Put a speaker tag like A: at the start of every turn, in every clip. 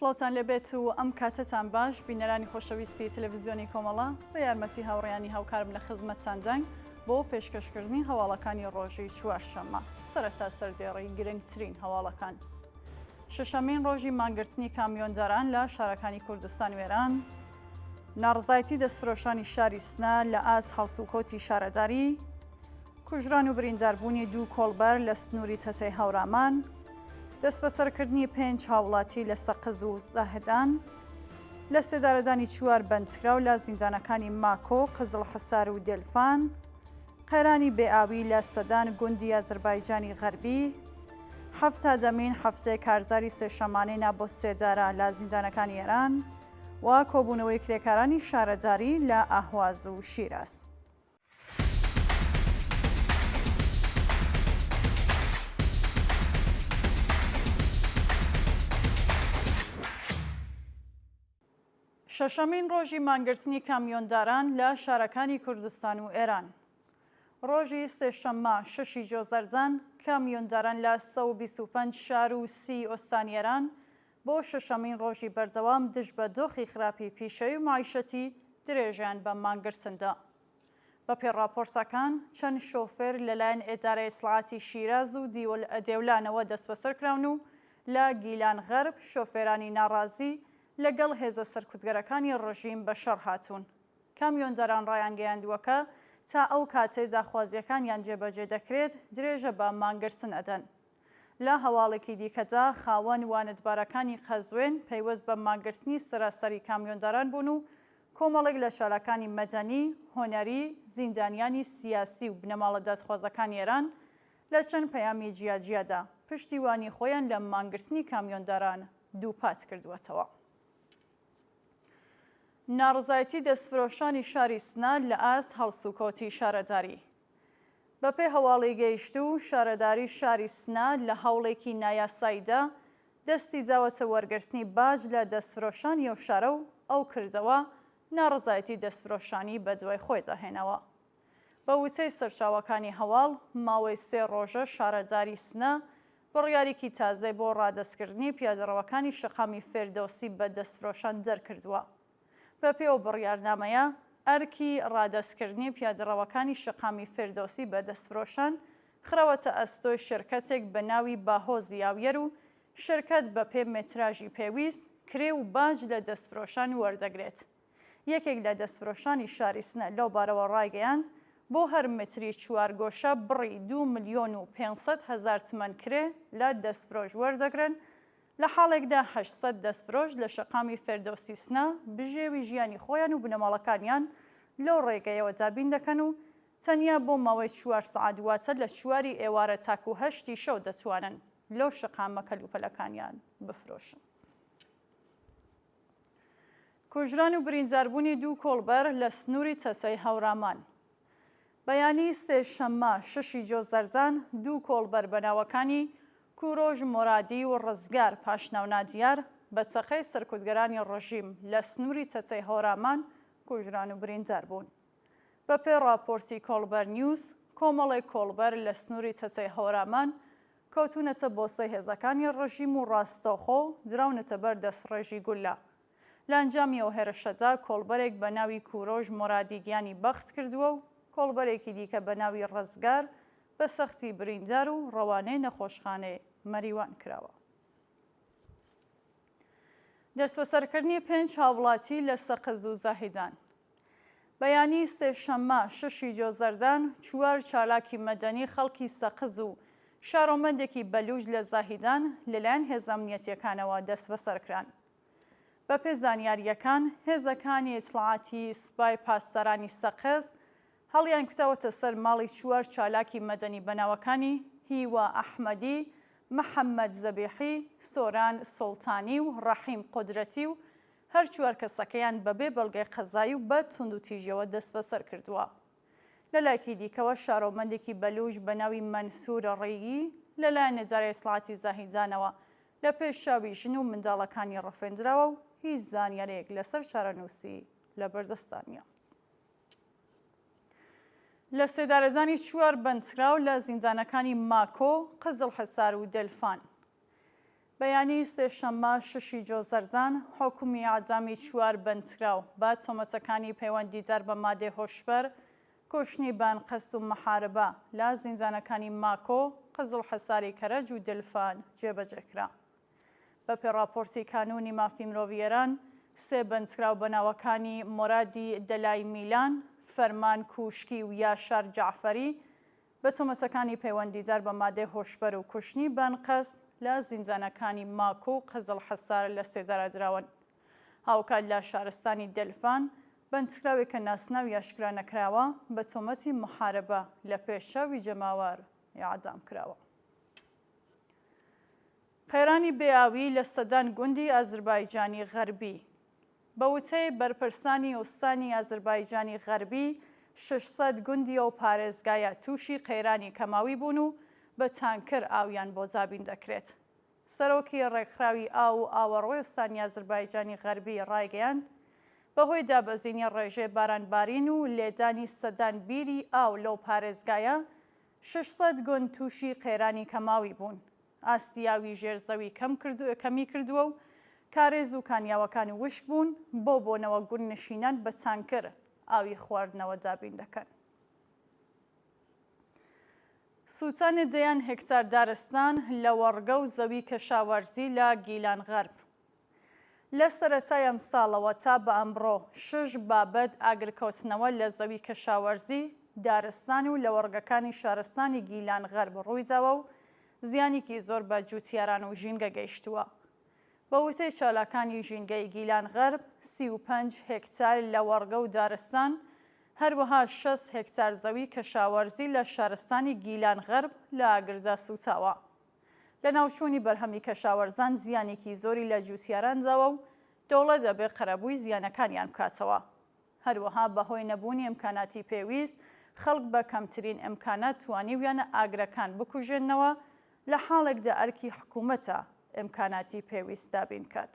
A: سڵاوتان لەبێت و ئەم کاتتان باش بینەرانی خۆشەویستی تەلەڤیزیۆنی کۆمەڵە بە یارمەتی هاوڕێیانی هاوکارم لە خزمەتتان دەنگ بۆ پێشکەشکردنی هەواڵەکانی ڕۆژی چوارشەممە سەرەتا سەردێڕی گرنگترین هەواڵەکان. شەشەمین ڕۆژی مانگرتنی کامیۆنداران لە شارەکانی کوردستان وێران، ناڕزایەتی دەستفرۆشانی شاری سنە لە ئاز هەڵسوکۆتی شارەداری، کوژران و برینداربوونی دوو کۆڵبەر لە سنووری تەتەی هەورامان، دەست بەسەرکردنی 5 هاوڵاتی لە سەقز و زاهدان، لە سێدارەدانی 4 بەندکراو لە زیندانەکانی ماکۆ، قزڵ حەسار و دێلفان، قەیرانی بێئاوی لە سەدان گوندی ئازەربایجانی غەربی، هەفتا دەمین هەفتەی کارزاری سێشەمانەی بۆ سێدارە لە زیندانەکانی ئێران و کۆبوونەوەی کرێکارانی شارەداری لە ئاهواز و شیراز. شەشەمین ڕۆژی مانگرتنی کامیۆنداران لە شارەکانی کوردستان و ئێران. ڕۆژی سێشەممە 6 جۆزەردان کامیۆنداران لە 125 شار و 30 ئۆستانی ئێران بۆ شەشەمین ڕۆژی بەردەوام دژ بە دۆخی خراپی پیشەوی و معیشەتی درێژیان بە مانگرتندا. بە پێڕاپۆرتەکان چەند شۆفێر لەلایەن ئێدارەی ئیسلاحاتی شیراز و دێولانەوە دەست بەسەر کراون و لە گیلان غەرب شۆفێرانی ناڕازی لەگەڵ هێزە سەرکوتگەرەکانی ڕژیم بە شەڕ هاتوون. کامیۆنداران ڕایان گەیاندووەکە تا ئەو کاتێ داخوازیەکانیان جێبەجێ دەکرێت درێژە بە مانگرتن ئەدەن. لە هەواڵێکی دیکەدا خاوەن وانتبارەکانی قەزوێن پەیوەست بە مانگرتنی سەراسەری کامیۆنداران بوون و کۆمەڵێک لە شارەکانی مەدەنی، هۆنەری، زیندانیانی سیاسی و بنەماڵە دادخوازەکانی ئێران لە چەند پەیامی جیاجیادا پشتیوانی خۆیان لە مانگرتنی کامیۆنداران دووپات کردووەتەوە. ناڕزایەتی دەستفرۆشانی شاری سنە لە ئاز هەڵسوکۆتی شارەداری. بەپێی هەواڵی گەیشتوو شارەداری شاری سنە لە هەوڵێکی نایاساییدا دەستی جاوەتە وەرگرتنی باج لە دەستفرۆشانی ئەو شارە و ئەو کردەوە ناڕزایەتی دەستفرۆشانی بە دوای خۆی داهێنەوە. بە وتەی سەرچاوەکانی هەواڵ ماوەی 3 ڕۆژە شارەداری سنە بڕیارێکی تازەی بۆ ڕادەستکردنی پیادەڕەوەکانی شەقامی فێردۆسی بە دەستفرۆشان دەرکردووە. بەپێی ئەو بڕیارنامەیە ئەرکی ڕادەستکردنی پیادەڕەوەکانی شەقامی فێردۆسی بە دەستفرۆشان خراوەتە ئەستۆی شرکەتێک بە ناوی باهۆزی یاویەر و شرکەت بە پێ مێتراژی پێویست کرێ و باج لە دەستفرۆشان وەردەگرێت. یەکێک لە دەستفرۆشانی شاری سنە لەو بارەوە ڕایگەیاند بۆ هەر متری چوارگۆشە بڕی 2,500,000 تمەن کرێ لە دەستفرۆش وەردەگرن، لە حاڵێکدا 800 دەستفرۆش لە شەقامی فێردۆسی سنە بژێوی ژیانی خۆیان و بنەماڵەکانیان لەو ڕێگەیەوە دابین دەکەن و تەنیا بۆ ماوەی 4 سەعات واتە لە 4 ئێوارە تاکو 8 شەو دەتوانن لەو شەقامە کەلوپەلەکانیان بفرۆشن. کوژران و برینداربوونی دوو کۆڵبەر لە سنووری تەتەی هەورامان. بەیانی سێشەممە 6 جۆزەردان دوو کۆڵبەر بەناوەکانی کوڕۆژ مۆرادی و ڕزگار پاشناونا دیار بە چەقەی سەرکوتگەرانی ڕژیم لە سنووری تەتەی هەورامان کوژران و بریندار بوون. بەپێی راپۆرتی کۆڵبەر نیوز کۆمەڵێک کۆڵبەر لە سنووری تەتەی هەورامان کەوتونەتە بۆسەی هێزەکانی ڕژیم و ڕاستەوخۆ دراونەتە بەر دەستڕێژی گولە. لە ئەنجامی ئەو هێرشەدا کۆڵبەرێک بە ناوی کوڕۆژ مۆرادی گیانی بەخت کردووە و کۆڵبەرێکی دیکە بە ناوی ڕزگار بە سەختی بریندار و ڕەوانەی نەخۆشخانەی مەریوان کراوە. دەستبەسەرکردنی 5 هاوڵاتی لە سەقز و زاهیدان. بەیانی سێشەممە 6 جۆزەردان 4 چالاکی مەدەنی خەڵکی سەقز و شارۆمەندێکی بەلوژ لە زاهیدان لەلایەن هێزە ئەمنیەتیەکانەوە دەست بەسەرکران. بەپێی زانیاریەکان هێزەکانی ئیتلاعاتی سوپای پاسدارانی سەقز هەڵیان کوتاوەتە سەر ماڵی 4 چالاکی مەدەنی بەناوەکانی هیوا ئەحمەدی، محەممەد زەبیحی، سۆران سوڵتانی و ڕەحیم قودرەتی و هەر 4 کەسەکەیان بەبێ بەڵگەی قەزایی و بە توندوتیژەوە دەست بەسەر کردووە. لەلایەکی دیکەوە شارۆمەندێکی بەلوژ بە ناوی مەنسوورە ڕێگی لەلایەن ئێدارەی ئیسلاحاتی زاهیدانەوە لە پێش شاوی ژن و منداڵەکانی ڕەفێنراوە و هیچ زانیارەیەک لەسەر چارەنووسی لە بەردەستانیە. لە سێدارەزانی 4 بەندکراو لە زیندانەکانی ماکۆ، قزڵ حەسار و دەلفان. بەیانی سێشەممە 6 جۆزەردان حکومی ئاعدامی 4 بەندکراو بە تۆمەتەکانی پەیوەندیدار بە مادەی هۆشبەر، کوشتنی بانقەست و مەحارەبە لە زیندانەکانی ماکۆ، قزڵحەساری کەرەج و دلفان جێبەجێکرا. بەپێ راپۆرتی کانونی مافی مرۆڤیەران، 3 بەندکراو بە ناوەکانی مۆرادی دەلای میلان، فەرمان کوشکی و یاشار جەعفەری بە تۆمەتەکانی پەیوەندیدار بە مادەی هۆشبەر و کوشتنی بانقەست لە زیندانەکانی ماکۆ و قزڵحەسار لە سێدارادراون. هاوکات لە شارستانی دلفان بەندکراوێکە ناسناو یاشکرا نەکراوە بە تۆمەتی محارەبە لە پێشەوی جەماوەر ئیعدام کراوە. قەیرانی بێئاوی لە سەدان گوندی ئازەربایجانی غەربی. بە وتەی بەرپرسانی ئۆستانی ئازەربایجانی غەربی 600 گوندیە و پارێزگایە تووشی قەیرانی کەماوی بوون و بە تانکر ئاویان بۆ جابین دەکرێت. سەرۆکی ڕێکخراوی ئاو و ئاوەڕۆی ئۆستانی ئازەربایجانی غەربی ڕایگەیاند بەهۆی دابەزینی ڕێژەی بارانبارین و لێدانی سەدان بیری ئاو لەو پارێزگایە 600 گوند تووشی قەیرانی کەماوی بوون. ئاستیاوی ژێرزەوی کەمی کردووە و کارێز و کانیاوەکانی وشک بوون بۆ بۆنەوە گوند نشینان بە تانکر ئاوی خواردنەوە دابین دەکەن. سووتانی 10 هێکتار دارستان لە وەڕگە و زەوی کەشاوەرزی لە گیلان غەرب. لە سەرەتای ئەم ساڵەوە تا بە ئەمڕۆ 6 بابەت ئاگرکەوتنەوە لە زەوی کەشاوەرزی، دارستان و لە وەڕگەکانی شارستانی گیلان غەرب ڕوویداوە و زیانێکی زۆر بە جوتیاران و ژینگە گەیشتووە. بە وتەی چالاکانی ژینگەی گیلان غەرب 35 هێکتار لە وەڕگە و دارستان، هەروەها 6 هێکتار زەوی کەشاوەرزی لە شارستانی گیلان غەرب لە ئاگردا سوتاوە. لە ناوچوونی بەرهەمی کەشاوەرزان زیانێکی زۆری لە جوتیاران داوە و دەوڵەت دەبێ قەرەبووی زیانەکانیان بکاتەوە. هەروەها بەهۆی نەبوونی ئیمکاناتی پێویست، خەڵک بە کەمترین ئیمکانات توانیویانە ئاگرەکان بکوژێنەوە، لە حاڵێکدا ئەرکی حکوومەتە ئیمکاناتی پێویست دابین کات.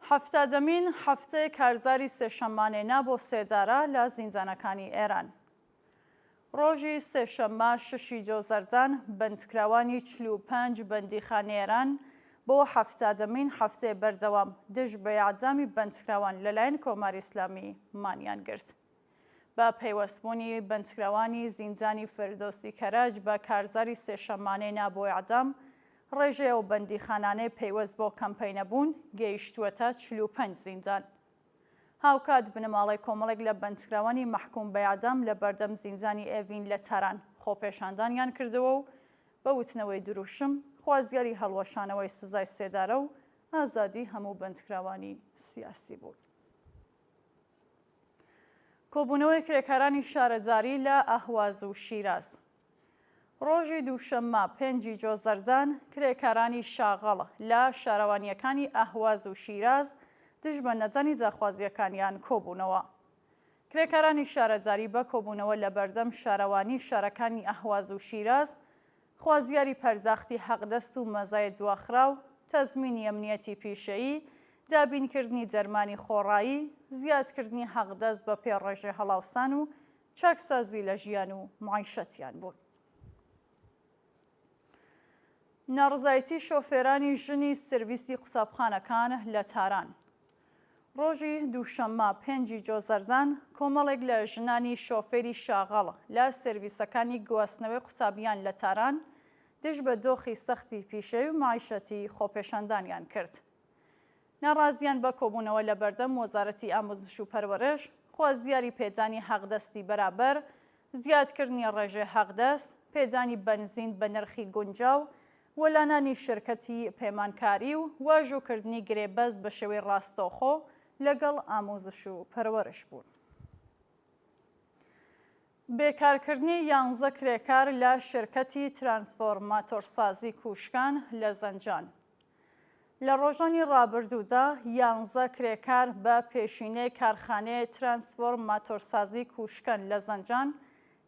A: 70مین هەفتەی کارزاری سێشەممانێنا بۆ سێدارە لە زیندانەکانی ئێران. ڕۆژی سێشەممە 6 جۆزەردان بەندکراوانی 45 بەندیخانەیەران بۆ 70مین هەفتەی بەردەوام دژ بە ئیعدامی بەندکراوان لەلایەن کۆماری ئیسلامی مانیان گرت. بە پەیوەستبوونی بەندکراوانی زیندانی فردۆسی کەرەج بە کارزاری سێشەممانێنا بۆ ئیعدام، ڕێژەیە و بەندیخانانەی پەیوەست بۆ کەمپەینەبوون گەیشتووەتە 45 زیندان. هاوکات بنەماڵی کۆمەڵێک لە بەندکراوانی مەحکوم بە ئیعدام لە بەردەم زیندانی ئێڤین لە تاران خۆپێشاندانیان کردەوە و بە وتنەوەی دروشم خوازیاری هەڵوەشانەوەی سزای سێدارە و ئازادی هەموو بەندکراوانی سیاسی بوون. کۆبوونەوەی کرێکارانی شارەزاری لە ئەهواز و شیراز. ڕۆژی دووشەممە 5 جۆزەردان کرێکارانی شاغەڵ لە شارەوانیەکانی ئەهواز و شیراز دژ بە نەزانی جاخوازیەکانیان کۆبوونەوە. کرێکارانی شارەزاری بە کۆبوونەوە لە بەردەم شارەوانی شارەکانی ئەهواز و شیراز خوازیاری پەرداختی حەقدەست و مەزای دواخراو، تەزمینی ئەمنیەتی پیشەیی، دابینکردنی دەرمانی خۆڕایی، زیادکردنی حەقدەست بە پێ ڕێژەی هەڵاوسان و چاکسازی لە ژیان و معیشەتیان بوون. ناڕزایەتی شۆفێرانی ژنی سرویسی قوتابخانەکان لە تاران. ڕۆژی دووشەممە 5 جۆزەردان کۆمەڵێک لە ژنانی شۆفێری شاغەڵ لە سرویسەکانی گواستنەوەی قوتابیان لە تاران دژ بە دۆخی سەختی پیشەی و معیشەتی خۆپێشاندانیان کرد. ناڕازیان بە کۆبوونەوە لە بەردەم وەزارەتی ئامۆزش و پەروەرش، خوازیاری پێدانی حەقدەستی بەرابەر، زیادکردنی ڕێژەی حەقدەست، پێدانی بەنزین بە نرخی گونجاو، وەلانانی شرکەتی پەیمانکاری و واژۆکردنی گرێبەز بە شێوەی ڕاستەوخۆ لەگەڵ ئامۆزش و پەروەرش بوون. بێکارکردنی 11 کرێکار لە شرکەتی ترانسفۆرماتۆرسازی کوشکان لە زەنجان. لە ڕۆژانی ڕابردوودا 11 کرێکار بە پێشینەی کارخانەی ترانسفۆرماتۆرسازی کوشکان لە زەنجان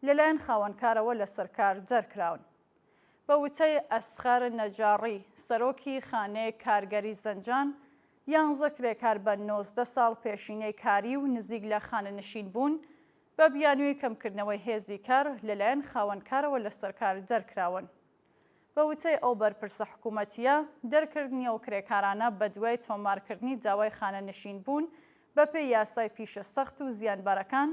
A: لەلایەن خاوەنکارەوە لە سەرکار دەرکراون. بە وتەی ئەسخەر نەجاڕی، سەرۆکی خانەی کارگەری زەنجان، 11 کرێکار بە 19 ساڵ پێشینەی کاری و نزیک لە خانەنشین بوون بە بیانووی کەمکردنەوەی هێزی کار لەلایەن خاوەنکارەوە لە سەرکار دەرکراون. بە وتەی ئەو بەرپرسە حکوومەتیە دەرکردنی ئەو کرێکارانە بە دوای تۆمارکردنی داوای خانەنشین بوون بەپێی یاسای پیشە سەخت و زیانبارەکان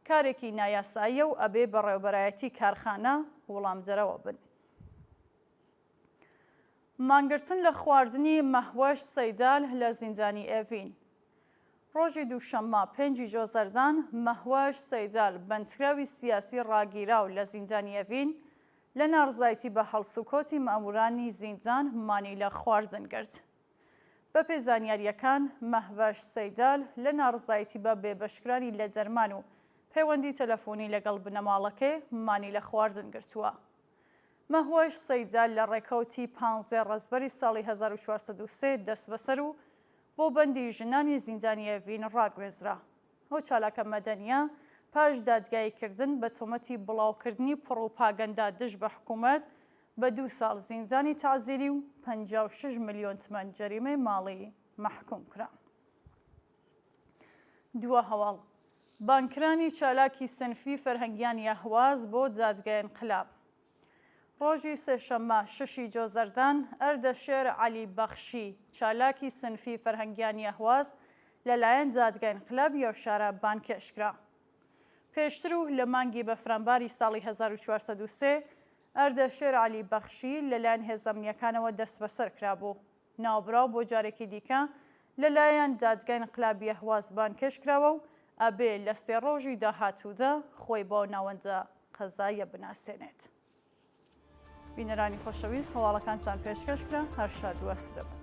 A: کارێکی نایاساییە و ئەبێ بەڕێوەبەرایەتی کارخانە وەڵامدەرەوە بن. مانگرتن لە خواردنی مەهوەش سەیدال لە زیندانی ئێڤین. ڕۆژی دووشەممە 5 جۆزەردان مەهوەش سەیدال بەندکراوی سیاسی ڕاگیراو لە زیندانی ئێڤین لە ناڕزایەتی بە هەڵسوکۆتی مامورانی زیندان مانی لە خواردن کرد. بەپێ زانیاریەکان مەهوەش سەیدال لە ناڕزایەتی بە بێبەشکرانی لە دەرمان و پەیوەندی تەلەفۆنی لەگەڵ بنەماڵەکەی مانی لە خواردن گرتووە. مەهوەش سەیدال لە ڕێکەوتی 15 ڕەزبەری ساڵی 1403 دەست بەسەر و بۆ بەندی ژنانی زیندانی ئێڤین ڕاگوێزرا. ئەو چالاکە مەدەنیە پاش دادگاییکردن بە تۆمەتی بڵاوکردنی پڕۆپاگەندا دژ بە حکوومەت بە 2 ساڵ زیندانی تازیری و 56 ملیۆن تمەن جەریمەی ماڵی مەحکوم کرا. دووە هەواڵ بانکرانی چالاکی سنفی فەرهەنگیان یاهواز بۆ دادگای انقلاب. ڕۆژی سێشەممە 6 جۆزەردان ئەردەشێر عەلی بەخشی چالاکی سنفی فەرهەنگیان یاهواز لەلایەن دادگای انقلاب یەوشارە بانکێشکرا. پێشتر و لە مانگی بەفرامباری ساڵی 1403 ئەردەشێر عەلی بەخشی لەلایەن هێزە ئەمنیەکانەوە دەست بەسەر کرابوو. ناوبراو بۆ جارێکی دیکە لەلایەن دادگای انقلاب یاهواز بانکێشکراوە و ئەبێ لە 3 ڕۆژی داهاتوودا خۆی بۆ ناوەندە قەزاییە بناسێنێت. بینەرانی خۆشەویست هەواڵەکانتان پێشکەشکرا هەر شاد و ئاسوودە بن.